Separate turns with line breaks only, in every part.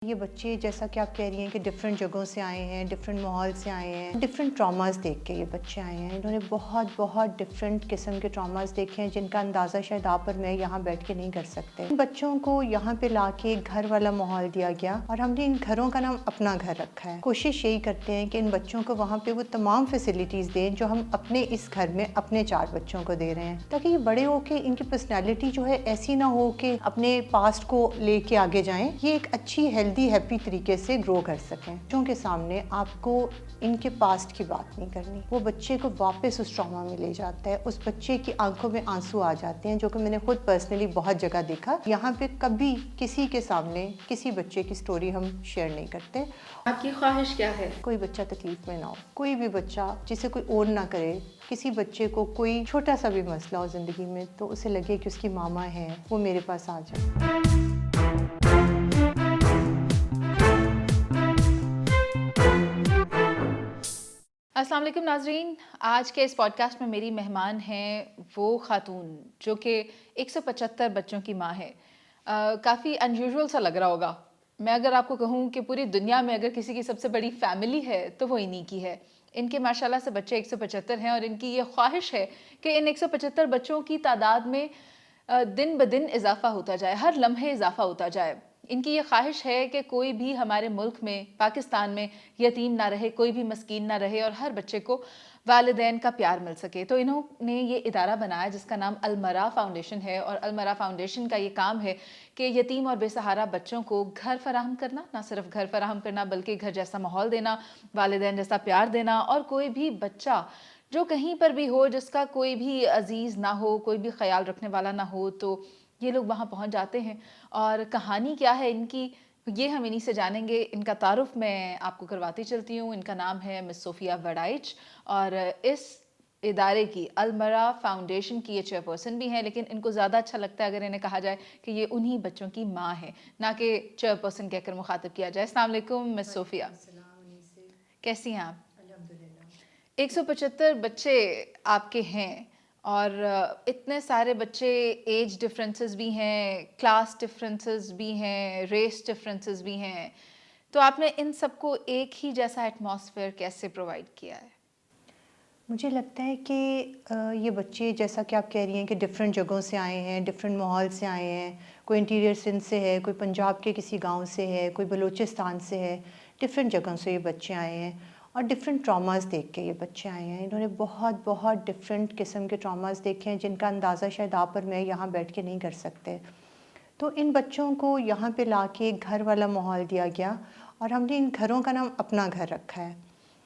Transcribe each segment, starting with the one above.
یہ بچے جیسا کہ آپ کہہ رہی ہیں کہ ڈفرینٹ جگہوں سے آئے ہیں، ڈفرینٹ ماحول سے آئے ہیں، ڈفرینٹ ٹراماز دیکھ کے یہ بچے آئے ہیں. انہوں نے بہت ڈفرینٹ قسم کے ٹراماز دیکھے ہیں جن کا اندازہ شاید آپ اور میں یہاں بیٹھ کے نہیں کر سکتے. ان بچوں کو یہاں پہ لا کے گھر والا ماحول دیا گیا اور ہم نے ان گھروں کا نام اپنا گھر رکھا ہے. کوشش یہی کرتے ہیں کہ ان بچوں کو وہاں پہ وہ تمام فیسلٹیز دیں جو ہم اپنے اس گھر میں اپنے 4 بچوں کو دے رہے ہیں، تاکہ یہ بڑے ہو کے ان کی پرسنالٹی جو ہے ایسی نہ ہو کہ اپنے پاسٹ کو لے کے آگے جائیں. یہ ایک اچھی ہیلدی ہیپی طریقے سے گرو کر سکیں. بچوں کے سامنے آپ کو ان کے پاسٹ کی بات نہیں کرنی. وہ بچے کو واپس اس ٹراما میں لے جاتا ہے. اس بچے کی آنکھوں میں آنسو آ جاتے ہیں، جو کہ میں نے خود پرسنلی بہت جگہ دیکھا. یہاں پہ کبھی کسی کے سامنے کسی بچے کی سٹوری ہم شیئر نہیں کرتے.
آپ کی خواہش کیا ہے؟
کوئی بچہ تکلیف میں نہ ہو، کوئی بھی بچہ جسے کوئی اون نہ کرے. کسی بچے کو کوئی چھوٹا سا بھی مسئلہ ہو زندگی میں تو اسے لگے کہ اس کی ماما ہے، وہ میرے پاس آ جائے.
السلام علیکم ناظرین. آج کے اس پوڈ کاسٹ میں میری مہمان ہیں وہ خاتون جو کہ 175 بچوں کی ماں ہے. کافی انیوژول سا لگ رہا ہوگا. میں اگر آپ کو کہوں کہ پوری دنیا میں اگر کسی کی سب سے بڑی فیملی ہے تو وہ انہی کی ہے. ان کے ماشاءاللہ سے بچے 175 ہیں اور ان کی یہ خواہش ہے کہ ان 175 بچوں کی تعداد میں دن بدن اضافہ ہوتا جائے، ہر لمحے اضافہ ہوتا جائے. ان کی یہ خواہش ہے کہ کوئی بھی ہمارے ملک میں، پاکستان میں یتیم نہ رہے، کوئی بھی مسکین نہ رہے اور ہر بچے کو والدین کا پیار مل سکے. تو انہوں نے یہ ادارہ بنایا جس کا نام المرا فاؤنڈیشن ہے. اور المرا فاؤنڈیشن کا یہ کام ہے کہ یتیم اور بے سہارا بچوں کو گھر فراہم کرنا، نہ صرف گھر فراہم کرنا بلکہ گھر جیسا ماحول دینا، والدین جیسا پیار دینا. اور کوئی بھی بچہ جو کہیں پر بھی ہو، جس کا کوئی بھی عزیز نہ ہو، کوئی بھی خیال رکھنے والا نہ ہو، تو یہ لوگ وہاں پہنچ جاتے ہیں. اور کہانی کیا ہے ان کی، یہ ہم انہی سے جانیں گے. ان کا تعارف میں آپ کو کرواتی چلتی ہوں. ان کا نام ہے مس صوفیہ وڑائچ اور اس ادارے کی المرا فاؤنڈیشن کی یہ چیئرپرسن بھی ہیں. لیکن ان کو زیادہ اچھا لگتا ہے اگر انہیں کہا جائے کہ یہ انہی بچوں کی ماں ہے، نہ کہ چیئرپرسن کہہ کر مخاطب کیا جائے. السلام علیکم مس صوفیہ. کیسی ہیں آپ؟ 175 بچے آپ کے ہیں اور اتنے سارے بچے، ایج ڈفرینسز بھی ہیں، کلاس ڈفرینسز بھی ہیں، ریس ڈفرینسز بھی ہیں. تو آپ نے ان سب کو ایک ہی جیسا ایٹماسفیئر کیسے پرووائڈ کیا ہے؟
مجھے لگتا ہے کہ یہ بچے جیسا کہ آپ کہہ رہی ہیں کہ ڈفرینٹ جگہوں سے آئے ہیں، ڈفرینٹ ماحول سے آئے ہیں. کوئی انٹیریئر سندھ سے ہے، کوئی پنجاب کے کسی گاؤں سے ہے، کوئی بلوچستان سے ہے. ڈفرینٹ جگہوں سے یہ بچے آئے ہیں اور ڈفرینٹ ٹراماز دیکھ کے یہ بچے آئے ہیں. انہوں نے بہت ڈفرینٹ قسم کے ٹراماز دیکھے ہیں جن کا اندازہ شاید آپ اور میں یہاں بیٹھ کے نہیں کر سکتے. تو ان بچوں کو یہاں پہ لا کے گھر والا ماحول دیا گیا اور ہم نے ان گھروں کا نام اپنا گھر رکھا ہے.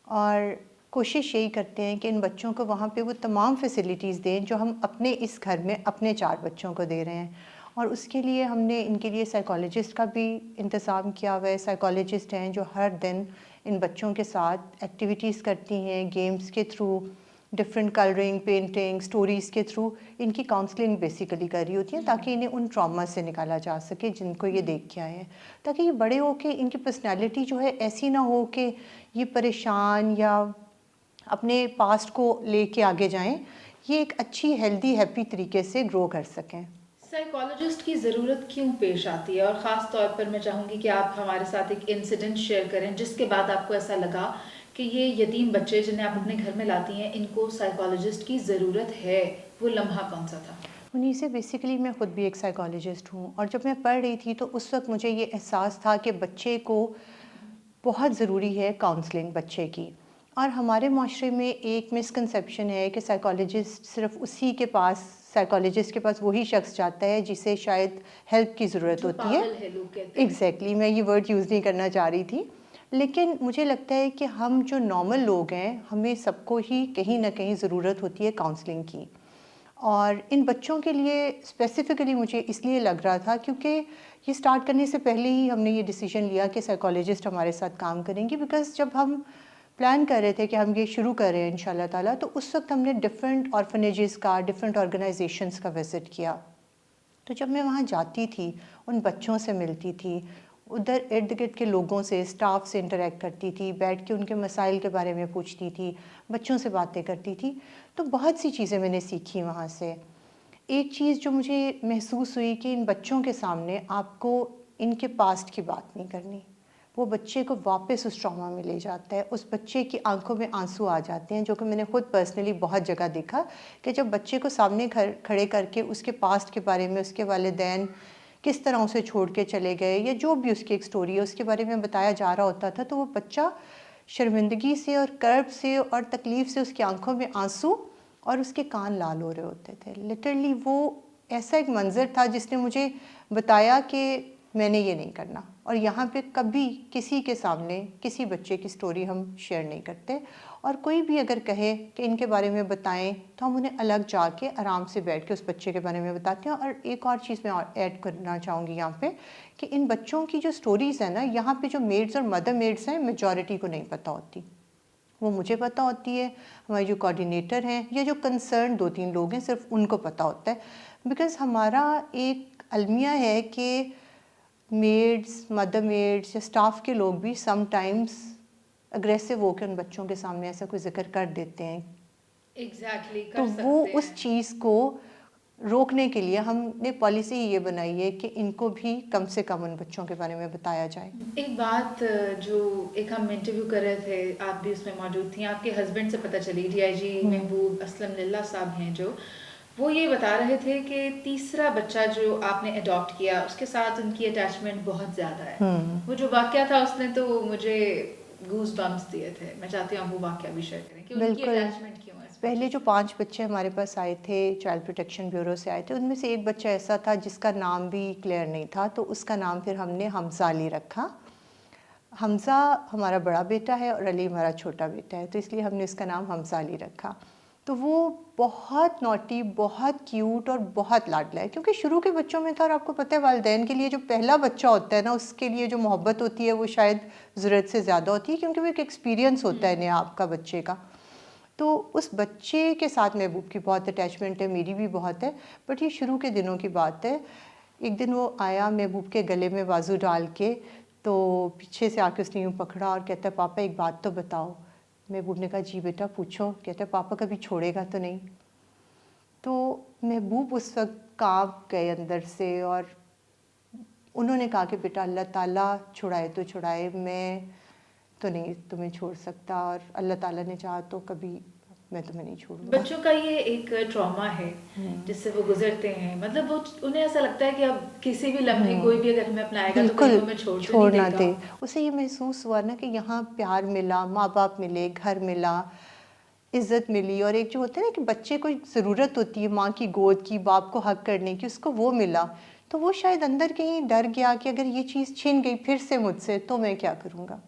اور کوشش یہی کرتے ہیں کہ ان بچوں کو وہاں پہ وہ تمام فیسلٹیز دیں جو ہم اپنے اس گھر میں اپنے 4 بچوں کو دے رہے ہیں. اور اس کے لیے ہم نے ان کے لیے سائیکالوجسٹ کا بھی انتظام کیا ہوا ہے. سائیکالوجسٹ ہیں جو ہر دن ان بچوں کے ساتھ ایکٹیویٹیز کرتی ہیں، گیمز کے through, different colouring, painting, stories کے تھرو ان کی کاؤنسلنگ بیسیکلی کر رہی ہوتی ہیں تاکہ انہیں ان ٹراما سے نکالا جا سکے جن کو یہ دیکھ کے آئے ہیں، تاکہ یہ بڑے ہو کے ان کی پرسنالٹی جو ہے ایسی نہ ہو کہ یہ پریشان یا اپنے پاسٹ کو لے کے آگے جائیں. یہ ایک اچھی ہیلدی ہیپی طریقے سے گرو کر سکیں.
سائیکالوجسٹ کی ضرورت کیوں پیش آتی ہے؟ اور خاص طور پر میں چاہوں گی کہ آپ ہمارے ساتھ ایک انسیڈنٹ شیئر کریں جس کے بعد آپ کو ایسا لگا کہ یہ یتیم بچے جنہیں آپ اپنے گھر میں لاتی ہیں، ان کو سائیکالوجسٹ کی ضرورت ہے. وہ لمحہ کون سا تھا؟
انہیں سے بیسیکلی میں خود بھی ایک سائیکالوجسٹ ہوں اور جب میں پڑھ رہی تھی تو اس وقت مجھے یہ احساس تھا کہ بچے کو بہت ضروری ہے کاؤنسلنگ بچے کی. اور ہمارے معاشرے میں ایک مسکنسیپشن ہے کہ سائیکالوجسٹ صرف اسی کے پاس، سائیکالوجسٹ کے پاس وہی شخص جاتا ہے جسے شاید ہیلپ کی ضرورت ہوتی ہے. ایگزیکٹلی میں یہ ورڈ یوز نہیں کرنا چاہ رہی تھی. لیکن مجھے لگتا ہے کہ ہم جو نارمل لوگ ہیں ہمیں سب کو ہی کہیں نہ کہیں ضرورت ہوتی ہے کاؤنسلنگ کی. اور ان بچوں کے لیے اسپیسیفکلی مجھے اس لیے لگ رہا تھا کیونکہ یہ سٹارٹ کرنے سے پہلے ہی ہم نے یہ ڈیسیژن لیا کہ سائیکالوجسٹ ہمارے ساتھ کام کریں گی. بیکاز جب ہم پلان کر رہے تھے کہ ہم یہ شروع کر رہے ہیں انشاءاللہ تعالیٰ، تو اس وقت ہم نے ڈفرینٹ آرفنیجز کا، ڈفرینٹ آرگنائزیشنس کا وزٹ کیا. تو جب میں وہاں جاتی تھی، ان بچوں سے ملتی تھی، ادھر ارد گرد کے لوگوں سے، اسٹاف سے انٹریکٹ کرتی تھی، بیٹھ کے ان کے مسائل کے بارے میں پوچھتی تھی، بچوں سے باتیں کرتی تھی، تو بہت سی چیزیں میں نے سیکھی وہاں سے. ایک چیز جو مجھے محسوس ہوئی کہ ان بچوں کے سامنے آپ کو ان کے پاسٹ کی بات نہیں کرنی. وہ بچے کو واپس اس ٹراما میں لے جاتا ہے. اس بچے کی آنکھوں میں آنسو آ جاتے ہیں, جو کہ میں نے خود پرسنلی بہت جگہ دیکھا کہ جب بچے کو سامنے کھڑے کر کے اس کے پاسٹ کے بارے میں, اس کے والدین کس طرح اسے چھوڑ کے چلے گئے, یا جو بھی اس کی ایک سٹوری ہے اس کے بارے میں بتایا جا رہا ہوتا تھا, تو وہ بچہ شرمندگی سے اور کرب سے اور تکلیف سے اس کی آنکھوں میں آنسو اور اس کے کان لال ہو رہے ہوتے تھے. لٹرلی وہ ایسا ایک منظر تھا جس نے مجھے بتایا کہ میں نے یہ نہیں کرنا. اور یہاں پہ کبھی کسی کے سامنے کسی بچے کی سٹوری ہم شیئر نہیں کرتے, اور کوئی بھی اگر کہے کہ ان کے بارے میں بتائیں تو ہم انہیں الگ جا کے آرام سے بیٹھ کے اس بچے کے بارے میں بتاتے ہیں. اور ایک اور چیز میں ایڈ کرنا چاہوں گی یہاں پہ کہ ان بچوں کی جو سٹوریز ہیں نا, یہاں پہ جو میڈز اور مدر میڈز ہیں میجورٹی کو نہیں پتہ ہوتی. وہ مجھے پتہ ہوتی ہے, ہمارے جو کوآرڈینیٹر ہیں یا جو کنسرن 2-3 لوگ ہیں صرف ان کو پتہ ہوتا ہے. بیکاز ہمارا ایک المیہ ہے کہ میڈز, مدر میڈز یا اسٹاف کے لوگ بھی سم ٹائمز اگریسو ہو کے ان بچوں کے سامنے ایسا کوئی ذکر کر دیتے ہیں.
ایگزیکٹلی
تو
کر
وہ
سکتے
اس
ہیں.
چیز کو روکنے کے لیے ہم نے پالیسی یہ بنائی ہے کہ ان کو بھی کم سے کم ان بچوں کے بارے میں بتایا جائے.
ایک بات جو ایک ہم انٹرویو کر رہے تھے, آپ بھی اس میں موجود تھیں, آپ کے ہسبینڈ سے پتہ چلی, ڈی آئی جی محبوب اسلم للہ صاحب ہیں جو, وہ یہ بتا رہے تھے کہ تیسرا بچہ جو آپ نے اڈاپٹ کیا اس کے ساتھ ان کی اٹیچمنٹ بہت زیادہ ہے. وہ جو واقعہ تھا اس نے تو مجھے گوز بمپس دیے تھے. میں چاہتی ہوں آپ وہ واقعہ بھی شیئر کریں کہ ان کی
بالکل.
اٹیچمنٹ کیوں ہے.
پہلے جو 5 بچے ہمارے پاس آئے تھے چائلڈ پروٹیکشن بیورو سے آئے تھے, ان میں سے ایک بچہ ایسا تھا جس کا نام بھی کلیئر نہیں تھا, تو اس کا نام پھر ہم نے حمزہ علی رکھا. حمزہ ہمارا بڑا بیٹا ہے اور علی ہمارا چھوٹا بیٹا ہے, تو اس لیے ہم نے اس کا نام حمزہ علی رکھا. تو وہ بہت نوٹی, بہت کیوٹ اور بہت لاڈلا ہے, کیونکہ شروع کے بچوں میں تھا, اور آپ کو پتہ ہے والدین کے لیے جو پہلا بچہ ہوتا ہے نا, اس کے لیے جو محبت ہوتی ہے وہ شاید ضرورت سے زیادہ ہوتی ہے, کیونکہ وہ ایک ایکسپیرینس ہوتا ہے نیا آپ کا بچے کا. تو اس بچے کے ساتھ محبوب کی بہت اٹیچمنٹ ہے, میری بھی بہت ہے, بٹ یہ شروع کے دنوں کی بات ہے. ایک دن وہ آیا محبوب کے گلے میں بازو ڈال کے, تو پیچھے سے آ کے اس نے یوں پکڑا اور کہتا ہے پاپا ایک بات تو بتاؤ. محبوب نے کہا جی بیٹا پوچھو. کہتا ہے پاپا کبھی چھوڑے گا تو نہیں. تو محبوب اس وقت کانپ گئے اندر سے, اور انہوں نے کہا کہ بیٹا اللہ تعالیٰ چھڑائے تو چھڑائے, میں تو نہیں تمہیں چھوڑ سکتا, اور اللہ تعالیٰ نے چاہا تو کبھی میں تمہیں نہیں چھوڑوں گا.
بچوں کا یہ ایک ٹراما ہے جس سے وہ گزرتے ہیں. مطلب وہ انہیں ایسا لگتا ہے کہ اب کسی بھی لمحے کوئی بھی اگر ہمیں اپنائے گا تو کہیں وہ ہمیں چھوڑ تو نہیں دے گا.
اسے یہ محسوس ہوا نا کہ یہاں پیار ملا, ماں باپ ملے, گھر ملا, عزت ملی, اور ایک جو ہوتا ہے نا کہ بچے کو ضرورت ہوتی ہے ماں کی گود کی, باپ کو حق کرنے کی, اس کو وہ ملا. تو وہ شاید اندر کہیں ڈر گیا کہ اگر یہ چیز چھن گئی پھر سے مجھ سے تو میں کیا کروں گا.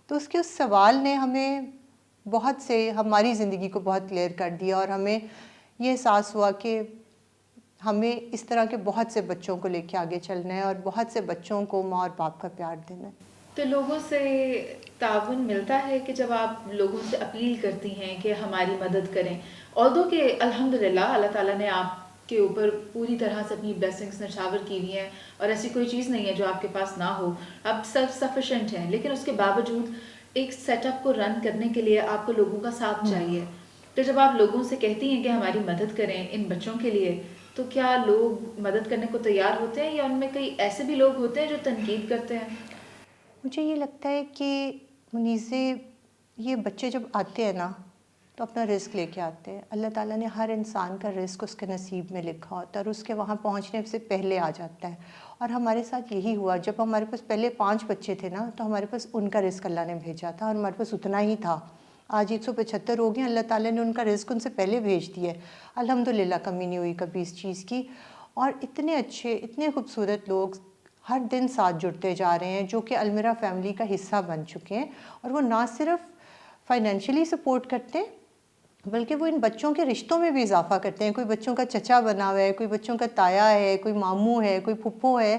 تو اس کے اس سوال نے ہمیں بہت سے, ہماری زندگی کو بہت کلیئر کر دیا, اور ہمیں یہ احساس ہوا کہ ہمیں اس طرح کے بہت سے بچوں کو لے کے آگے چلنا ہے, اور بہت سے بچوں کو ماں اور باپ کا پیار دینا ہے.
تو لوگوں سے تعاون ملتا ہے کہ جب آپ لوگوں سے اپیل کرتی ہیں کہ ہماری مدد کریں, although کہ الحمدللہ اللہ تعالیٰ نے آپ کے اوپر پوری طرح سے اپنی بلیسنگس نچھاور کی ہوئی ہیں, اور ایسی کوئی چیز نہیں ہے جو آپ کے پاس نہ ہو, آپ سیلف سفیشینٹ ہیں, لیکن اس کے باوجود ایک سیٹ اپ کو رن کرنے کے لیے آپ کو لوگوں کا ساتھ چاہیے. تو جب آپ لوگوں سے کہتی ہیں کہ ہماری مدد کریں ان بچوں کے لیے, تو کیا لوگ مدد کرنے کو تیار ہوتے ہیں, یا ان میں کئی ایسے بھی لوگ ہوتے ہیں جو تنقید کرتے ہیں؟
مجھے یہ لگتا ہے کہ منیزے, یہ بچے جب آتے ہیں نا تو اپنا رزق لے کے آتے ہیں. اللہ تعالیٰ نے ہر انسان کا رزق اس کے نصیب میں لکھا ہوتا ہے, اور اس کے وہاں پہنچنے سے پہلے آ جاتا ہے. اور ہمارے ساتھ یہی ہوا, جب ہمارے پاس پہلے 5 بچے تھے نا, تو ہمارے پاس ان کا رزق اللہ نے بھیجا تھا, اور ہمارے پاس اتنا ہی تھا. آج 175 ہو گئے, اللہ تعالیٰ نے ان کا رزق ان سے پہلے بھیج دیا ہے. الحمدللہ کمی نہیں ہوئی کبھی اس چیز کی. اور اتنے اچھے, اتنے خوبصورت لوگ ہر دن ساتھ جڑتے جا رہے ہیں, جو کہ المیرا فیملی کا حصہ بن چکے ہیں. اور وہ نہ صرف فائنینشلی سپورٹ کرتے ہیں, بلکہ وہ ان بچوں کے رشتوں میں بھی اضافہ کرتے ہیں. کوئی بچوں کا چچا بنا ہوا ہے, کوئی بچوں کا تایا ہے, کوئی ماموں ہے, کوئی پھپھو ہے,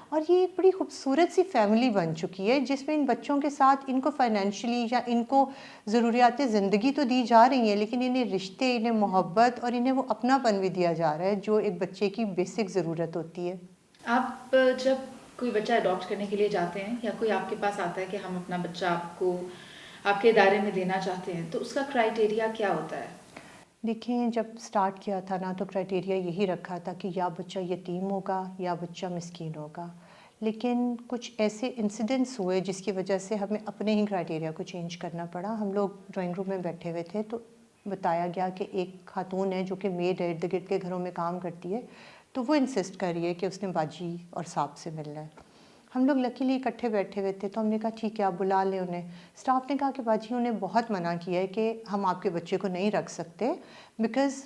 اور یہ ایک بڑی خوبصورت سی فیملی بن چکی ہے, جس میں ان بچوں کے ساتھ ان کو فائنینشلی یا ان کو ضروریات زندگی تو دی جا رہی ہیں, لیکن انہیں رشتے, انہیں محبت اور انہیں وہ اپنا پن بھی دیا جا رہا ہے, جو ایک بچے کی بیسک ضرورت ہوتی ہے.
آپ جب کوئی بچہ اڈاپٹ کرنے کے لیے جاتے ہیں, یا کوئی آپ کے پاس آتا ہے کہ ہم اپنا بچہ آپ کو آپ کے ادارے میں دینا چاہتے ہیں, تو اس کا کرائیٹیریا کیا ہوتا ہے؟
دیکھیں, جب سٹارٹ کیا تھا نا تو کرائیٹیریا یہی رکھا تھا کہ یا بچہ یتیم ہوگا یا بچہ مسکین ہوگا. لیکن کچھ ایسے انسیڈنٹس ہوئے جس کی وجہ سے ہمیں اپنے ہی کرائٹیریا کو چینج کرنا پڑا. ہم لوگ ڈرائنگ روم میں بیٹھے ہوئے تھے تو بتایا گیا کہ ایک خاتون ہے جو کہ میڈ ہے، ارد گرد کے گھروں میں کام کرتی ہے، تو وہ انسسٹ کر رہی ہے کہ اس نے باجی اور صاحب سے ملنا ہے. ہم لوگ لکیلی اکٹھے بیٹھے ہوئے تھے تو ہم نے کہا ٹھیک ہے آپ بلا لیں انہیں. اسٹاف نے کہا کہ باجی انہیں بہت منع کیا ہے کہ ہم آپ کے بچے کو نہیں رکھ سکتے بیکاز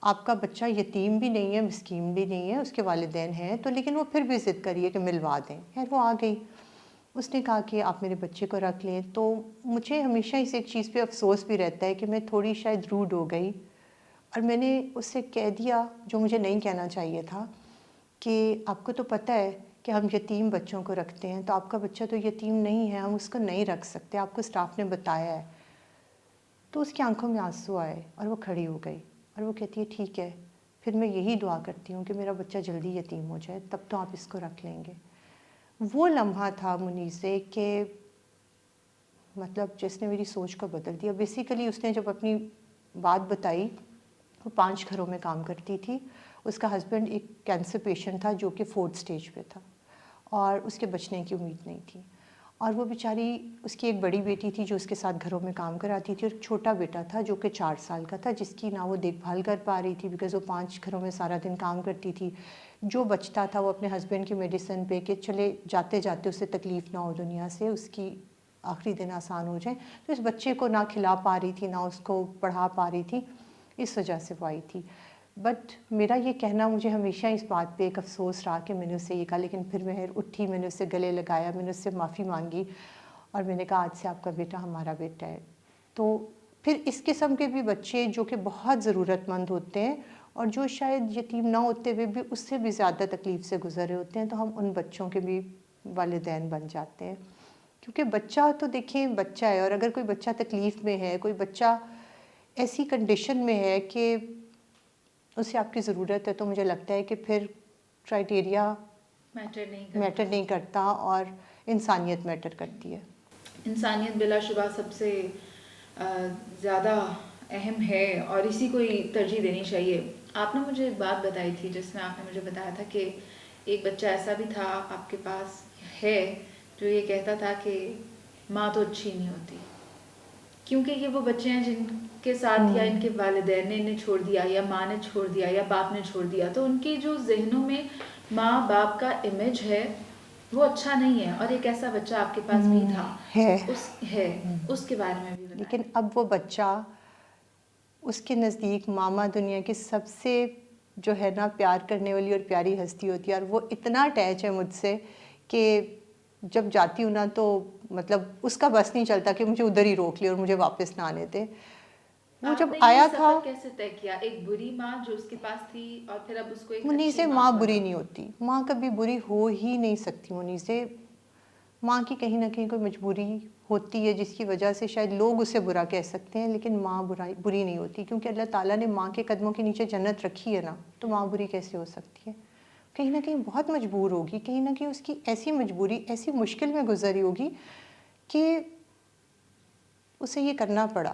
آپ کا بچہ یتیم بھی نہیں ہے، مسکین بھی نہیں ہے، اس کے والدین ہیں تو، لیکن وہ پھر بھی ضد کریے کہ ملوا دیں. خیر وہ آ گئی، اس نے کہا کہ آپ میرے بچے کو رکھ لیں. تو مجھے ہمیشہ اس ایک چیز پہ افسوس بھی رہتا ہے کہ میں تھوڑی شاید روڈ ہو گئی اور میں نے اس سے کہہ دیا جو مجھے نہیں کہنا چاہیے تھا کہ آپ کو تو پتہ ہے کہ ہم یتیم بچوں کو رکھتے ہیں، تو آپ کا بچہ تو یتیم نہیں ہے، ہم اس کو نہیں رکھ سکتے، آپ کو اسٹاف نے بتایا ہے. تو اس کی آنکھوں میں آنسو آئے اور وہ کھڑی ہو گئی اور وہ کہتی ہے ٹھیک ہے پھر میں یہی دعا کرتی ہوں کہ میرا بچہ جلدی یتیم ہو جائے، تب تو آپ اس کو رکھ لیں گے. وہ لمحہ تھا منیزے کہ مطلب جس نے میری سوچ کو بدل دیا. بیسیکلی اس نے جب اپنی بات بتائی، وہ 5 گھروں میں کام کرتی تھی. اس کا ہسبینڈ ایک کینسر پیشنٹ تھا جو کہ 4th اسٹیج پہ تھا اور اس کے بچنے کی امید نہیں تھی. اور وہ بیچاری، اس کی ایک بڑی بیٹی تھی جو اس کے ساتھ گھروں میں کام کراتی تھی اور ایک چھوٹا بیٹا تھا جو کہ 4 سال کا تھا، جس کی نہ وہ دیکھ بھال کر پا رہی تھی بیکاز وہ 5 گھروں میں سارا دن کام کرتی تھی. جو بچتا تھا وہ اپنے ہسبینڈ کی میڈیسن پہ کہ چلے جاتے جاتے اسے تکلیف نہ ہو دنیا سے، اس کی آخری دن آسان ہو جائیں. تو اس بچے کو نہ کھلا پا رہی تھی، نہ اس کو پڑھا پا رہی تھی، اس وجہ سے وہ آئی تھی. بٹ میرا یہ کہنا، مجھے ہمیشہ اس بات پہ ایک افسوس رہا کہ میں نے اسے یہ کہا، لیکن پھر میں اٹھی، میں نے اسے گلے لگایا، میں نے اس سے معافی مانگی اور میں نے کہا آج سے آپ کا بیٹا ہمارا بیٹا ہے. تو پھر اس قسم کے بھی بچے جو کہ بہت ضرورت مند ہوتے ہیں اور جو شاید یتیم نہ ہوتے ہوئے بھی اس سے بھی زیادہ تکلیف سے گزر رہے ہوتے ہیں، تو ہم ان بچوں کے بھی والدین بن جاتے ہیں. کیونکہ بچہ تو دیکھیں بچہ ہے، اور اگر کوئی بچہ تکلیف میں ہے، کوئی بچہ ایسی کنڈیشن میں ہے کہ اسے آپ کی ضرورت ہے، تو مجھے لگتا ہے کہ پھر کرائٹیریا میٹر نہیں کرتا اور انسانیت میٹر کرتی ہے.
انسانیت بلا شبہ سب سے زیادہ اہم ہے اور اسی کو ہی ترجیح دینی چاہیے. آپ نے مجھے ایک بات بتائی تھی جس میں آپ نے مجھے بتایا تھا کہ ایک بچہ ایسا بھی تھا آپ کے پاس ہے جو یہ کہتا تھا کہ ماں تو اچھی نہیں ہوتی، کیونکہ یہ وہ بچے ہیں جن کے ساتھ یا ان کے والدین نے انہیں چھوڑ دیا یا ماں نے چھوڑ دیا یا باپ نے چھوڑ دیا، تو ان کے جو ذہنوں میں ماں باپ کا امیج ہے وہ اچھا نہیں ہے. اور ایک ایسا بچہ آپ کے پاس بھی تھا اس کے بارے میں بھی بتائیں.
لیکن اب وہ بچہ، اس کے نزدیک ماما دنیا کی سب سے جو ہے نا پیار کرنے والی اور پیاری ہستی ہوتی ہے، اور وہ اتنا اٹیچ ہے مجھ سے کہ جب جاتی ہوں نا تو مطلب اس کا بس نہیں چلتا کہ مجھے ادھر ہی روک لے اور مجھے واپس نہ آنے دے. وہ جب آیا تھا،
آپ نے یہ سفر کیسے طے کیا؟ ایک بری ماں جو اس کے پاس تھی اور پھر اب اس کو ایک
منیزے
اچھی
ماں
ملا.
بری نہیں ہوتی، ماں کبھی بری ہو ہی نہیں سکتی. منیزے ماں کی کہیں نہ کہیں کوئی مجبوری ہوتی ہے جس کی وجہ سے شاید لوگ اسے برا کہہ سکتے ہیں، لیکن ماں بری نہیں ہوتی کیونکہ اللہ تعالیٰ نے ماں کے قدموں کے نیچے جنت رکھی ہے نا، تو ماں بری کیسے ہو سکتی ہے؟ کہیں نہ کہیں بہت مجبور ہوگی، کہیں نہ کہیں اس کی ایسی مجبوری ایسی مشکل میں گزری ہوگی کہ اسے یہ کرنا پڑا.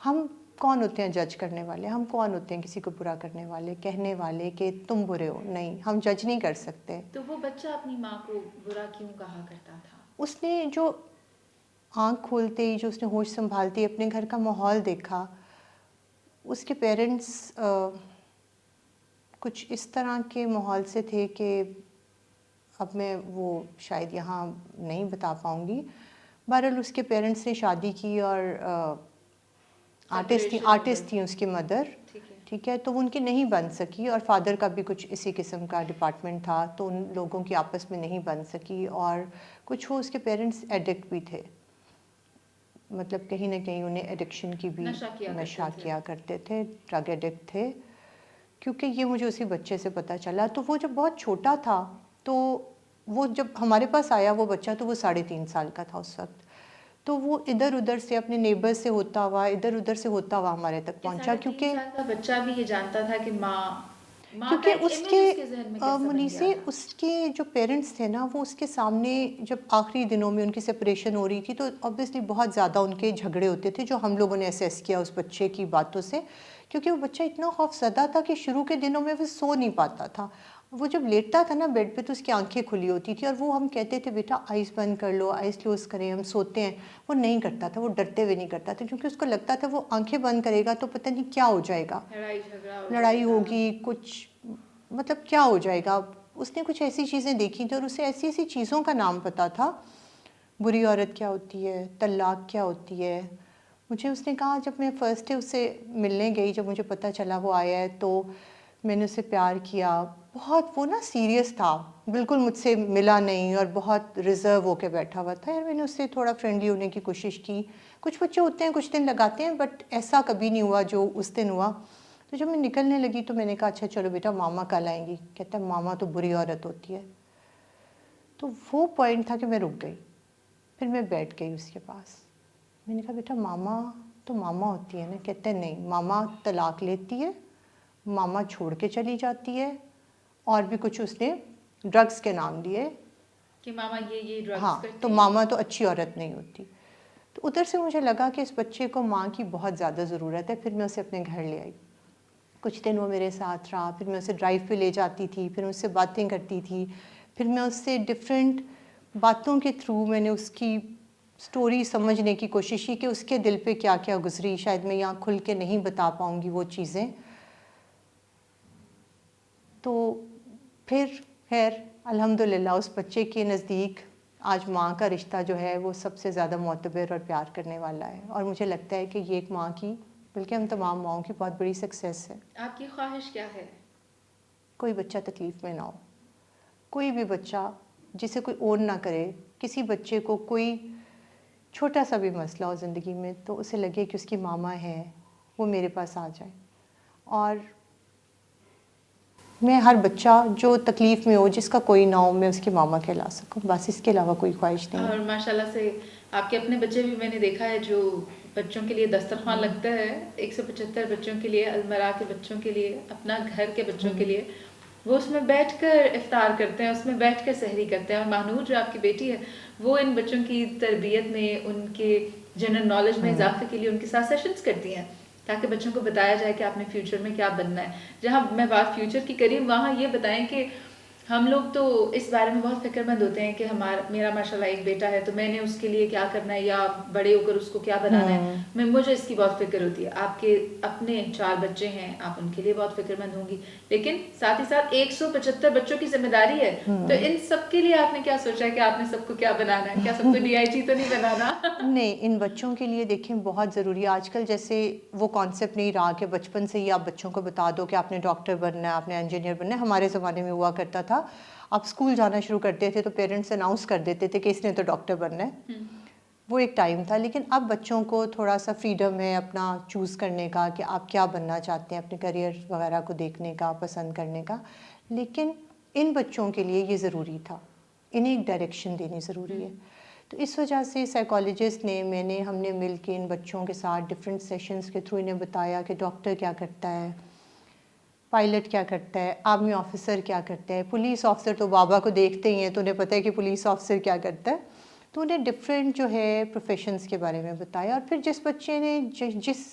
ہم کون ہوتے ہیں جج کرنے والے؟ ہم کون ہوتے ہیں کسی کو برا کرنے والے، کہنے والے کہ تم برے ہو؟ نہیں، ہم جج نہیں کر سکتے.
تو وہ بچہ اپنی ماں کو برا کیوں کہا کرتا تھا؟
اس نے جو آنکھ کھولتے ہی، جو اس نے ہوش سنبھالتے ہی اپنے گھر کا ماحول دیکھا، اس کے پیرنٹس کچھ اس طرح کے ماحول سے تھے کہ اب میں وہ شاید یہاں نہیں بتا پاؤں گی. بہرحال اس کے پیرنٹس نے شادی کی اور آرٹسٹ تھیں اس کی مدر، ٹھیک ہے، تو وہ ان کی نہیں بن سکی، اور فادر کا بھی کچھ اسی قسم کا ڈپارٹمنٹ تھا تو ان لوگوں کی آپس میں نہیں بن سکی. اور کچھ وہ اس کے پیرنٹس ایڈکٹ بھی تھے، مطلب کہیں نہ کہیں انہیں ایڈکشن کی بھی نشہ کیا کرتے تھے، ڈرگ ایڈکٹ تھے. کیونکہ یہ مجھے اسی بچے سے پتہ چلا. تو وہ جب بہت چھوٹا تھا، تو وہ جب ہمارے پاس آیا وہ بچہ، تو وہ 3.5 سال کا تھا اس وقت. تو وہ ادھر ادھر سے اپنے نیبر سے ہوتا ہوا، ادھر ادھر سے ہوتا ہوا ہمارے تک پہنچا.
3 سال کا بچہ بھی یہ جانتا تھا کہ ماں
کیونکہ
کا
اس
امیج کے ذہن میں کیسا بن گیا
منیسے
تھا؟
اس کے جو پیرنٹس تھے نا، وہ اس کے سامنے جب آخری دنوں میں ان کی سپریشن ہو رہی تھی تو obviously بہت زیادہ ان کے جھگڑے ہوتے تھے، جو ہم لوگوں نے اسیس کیا اس بچے کی باتوں سے. کیونکہ وہ بچہ اتنا خوف زدہ تھا کہ شروع کے دنوں میں وہ سو نہیں پاتا تھا. وہ جب لیٹتا تھا نا بیڈ پہ تو اس کی آنکھیں کھلی ہوتی تھی، اور وہ ہم کہتے تھے بیٹا آئیز بند کر لو، آئیز کلوز کریں، ہم سوتے ہیں. وہ نہیں کرتا تھا، وہ ڈرتے ہوئے نہیں کرتا تھا، کیونکہ اس کو لگتا تھا وہ آنکھیں بند کرے گا تو پتہ نہیں کیا ہو جائے گا،
لڑائی جھگڑا ہو
لڑائی
جائے گا.
ہوگی، کچھ مطلب کیا ہو جائے گا. اس نے کچھ ایسی چیزیں دیکھی تھیں اور اسے ایسی ایسی چیزوں کا نام پتہ تھا. بری عورت کیا ہوتی ہے، طلاق کیا ہوتی ہے. مجھے اس نے کہا، جب میں فرسٹ ڈے اس سے ملنے گئی، جب مجھے پتہ چلا وہ آیا ہے، تو میں نے اسے پیار کیا بہت. وہ نا سیریس تھا بالکل، مجھ سے ملا نہیں اور بہت ریزرو ہو کے بیٹھا ہوا تھا. یار میں نے اس سے تھوڑا فرینڈلی ہونے کی کوشش کی. کچھ بچے ہوتے ہیں کچھ دن لگاتے ہیں، بٹ ایسا کبھی نہیں ہوا جو اس دن ہوا. تو جب میں نکلنے لگی تو میں نے کہا اچھا چلو بیٹا ماما کل آئیں گی. کہتا ہے ماما تو بری عورت ہوتی ہے. تو وہ پوائنٹ تھا کہ میں رک گئی. پھر میں بیٹھ گئی اس کے پاس. میں نے کہا بیٹا ماما تو ماما ہوتی ہے نا. کہتے ہیں نہیں، ماما طلاق لیتی ہے، ماما چھوڑ کے چلی جاتی ہے، اور بھی کچھ اس نے ڈرگس کے نام لیے
کہ ماما یہ ڈرگس
ہاں،
کرتی
تو
ہیں.
ماما تو اچھی عورت نہیں ہوتی. تو ادھر سے مجھے لگا کہ اس بچے کو ماں کی بہت زیادہ ضرورت ہے. پھر میں اسے اپنے گھر لے آئی. کچھ دن وہ میرے ساتھ رہا. پھر میں اسے ڈرائیو پہ لے جاتی تھی، پھر اس سے باتیں کرتی تھی. پھر میں اس سے ڈفرینٹ باتوں کے تھرو میں نے اس کی سٹوری سمجھنے کی کوشش کی کہ اس کے دل پہ کیا کیا گزری. شاید میں یہاں کھل کے نہیں بتا پاؤں گی وہ چیزیں. تو پھر خیر الحمدللہ اس بچے کے نزدیک آج ماں کا رشتہ جو ہے وہ سب سے زیادہ معتبر اور پیار کرنے والا ہے. اور مجھے لگتا ہے کہ یہ ایک ماں کی، بلکہ ہم تمام ماؤں کی بہت بڑی سکسیس ہے.
آپ کی خواہش کیا ہے؟
کوئی بچہ تکلیف میں نہ ہو. کوئی بھی بچہ جسے کوئی اون نہ کرے. کسی بچے کو کوئی چھوٹا سا بھی مسئلہ ہو زندگی میں تو اسے لگے کہ اس کی ماما ہے، وہ میرے پاس آ جائے. اور میں ہر بچہ جو تکلیف میں ہو، جس کا کوئی نہ ہو، میں اس کی ماما کہلا سکوں. بس اس کے علاوہ کوئی خواہش نہیں.
اور ماشاءاللہ سے آپ کے اپنے بچے بھی میں نے دیکھا ہے جو بچوں کے لیے دسترخوان لگتا ہے 175 بچوں کے لیے، المرا کے بچوں کے لیے، اپنا گھر کے بچوں کے لیے، وہ اس میں بیٹھ کر افطار کرتے ہیں، اس میں بیٹھ کر سحری کرتے ہیں. اور مانور جو آپ کی بیٹی ہے وہ ان بچوں کی تربیت میں، ان کے جنرل نالج میں اضافے کے لیے ان کے ساتھ سیشنز کرتی ہیں تاکہ بچوں کو بتایا جائے کہ آپ نے فیوچر میں کیا بننا ہے. جہاں میں بات فیوچر کی کری وہاں یہ بتائیں کہ ہم لوگ تو اس بارے میں بہت فکر مند ہوتے ہیں کہ میرا ماشاءاللہ ایک بیٹا ہے تو میں نے اس کے لیے کیا کرنا ہے یا بڑے ہو کر اس کو کیا بنانا ہے. مجھے اس کی بہت فکر ہوتی ہے. آپ کے اپنے 4 بچے ہیں، آپ ان کے لیے بہت فکر مند ہوں گی، لیکن ساتھ ہی ساتھ 175 بچوں کی ذمہ داری ہے. تو ان سب کے لیے آپ نے کیا سوچا ہے کہ آپ نے سب کو کیا بنانا ہے؟ کیا سب کو DIG تو نہیں بنانا؟
نہیں، ان بچوں کے لیے دیکھیں بہت ضروری ہے. آج کل جیسے وہ کانسیپٹ نہیں رہا کہ بچپن سے ہی آپ بچوں کو بتا دو کہ آپ نے ڈاکٹر بننا ہے، آپ نے انجینئر بننا ہے. ہمارے زمانے میں ہوا کرتا تھا آپ اسکول جانا شروع کرتے تھے تو پیرنٹس اناؤنس کر دیتے تھے کہ اس نے تو ڈاکٹر بننا ہے. وہ ایک ٹائم تھا. لیکن اب بچوں کو تھوڑا سا فریڈم ہے اپنا چوز کرنے کا کہ آپ کیا بننا چاہتے ہیں، اپنے کریئر وغیرہ کو دیکھنے کا، پسند کرنے کا. لیکن ان بچوں کے لیے یہ ضروری تھا، انہیں ایک ڈائریکشن دینی ضروری ہے. تو اس وجہ سے سائیکالوجسٹ نے، ہم نے مل کے ان بچوں کے ساتھ ڈفرینٹ سیشنز کے تھرو انہیں بتایا کہ ڈاکٹر کیا کرتا ہے، پائلٹ کیا کرتا ہے، آرمی آفیسر کیا کرتا ہے، پولیس آفیسر تو بابا کو دیکھتے ہی ہیں تو انہیں پتہ ہے کہ پولیس آفیسر کیا کرتا ہے. تو انہیں ڈفرینٹ جو ہے پروفیشنز کے بارے میں بتایا. اور پھر جس بچے نے جس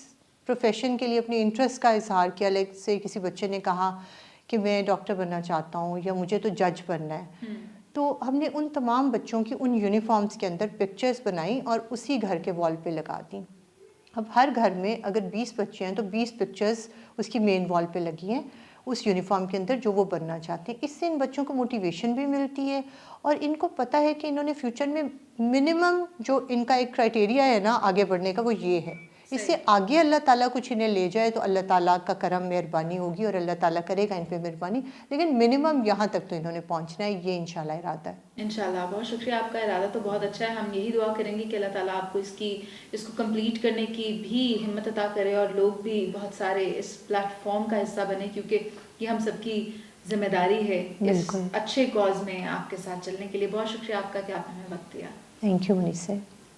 پروفیشن کے لیے اپنی انٹرسٹ کا اظہار کیا، لائک سے کسی بچے نے کہا کہ میں ڈاکٹر بننا چاہتا ہوں یا مجھے تو جج بننا ہے، تو ہم نے ان تمام بچوں کی ان یونیفارمز کے اندر پکچرز بنائیں اور اسی گھر کے وال پہ لگا دیں. اب ہر گھر میں اگر 20 بچے ہیں تو 20 پکچرز اس کی مین وال پہ لگی ہیں اس یونیفارم کے اندر جو وہ بننا چاہتے ہیں. اس سے ان بچوں کو موٹیویشن بھی ملتی ہے اور ان کو پتہ ہے کہ انہوں نے فیوچر میں منیمم جو ان کا ایک کرائٹیریا ہے نا آگے بڑھنے کا وہ یہ ہے. اس سے آگے اللہ تعالیٰ کچھ انہیں لے جائے تو اللہ تعالیٰ کا کرم مہربانی ہوگی اور اللہ تعالیٰ کرے گا ان پہ مہربانی. لیکن منیمم یہاں تک تو انہوں نے پہنچنا ہے، یہ انشاءاللہ ارادہ ہے.
انشاءاللہ. بہت شکریہ، آپ کا ارادہ تو بہت اچھا ہے. ہم یہی دعا کریں گے کہ اللہ تعالیٰ آپ کو اس کو کمپلیٹ کرنے کی بھی ہمت عطا کرے اور لوگ بھی بہت سارے اس پلیٹ فارم کا حصہ بنے، کیونکہ یہ ہم سب کی ذمہ داری ہے اس اچھے کاز میں آپ کے ساتھ چلنے کے لیے. بہت شکریہ آپ کا کہ آپ نے ہمیں وقت دیا.
Thank you Manish sir.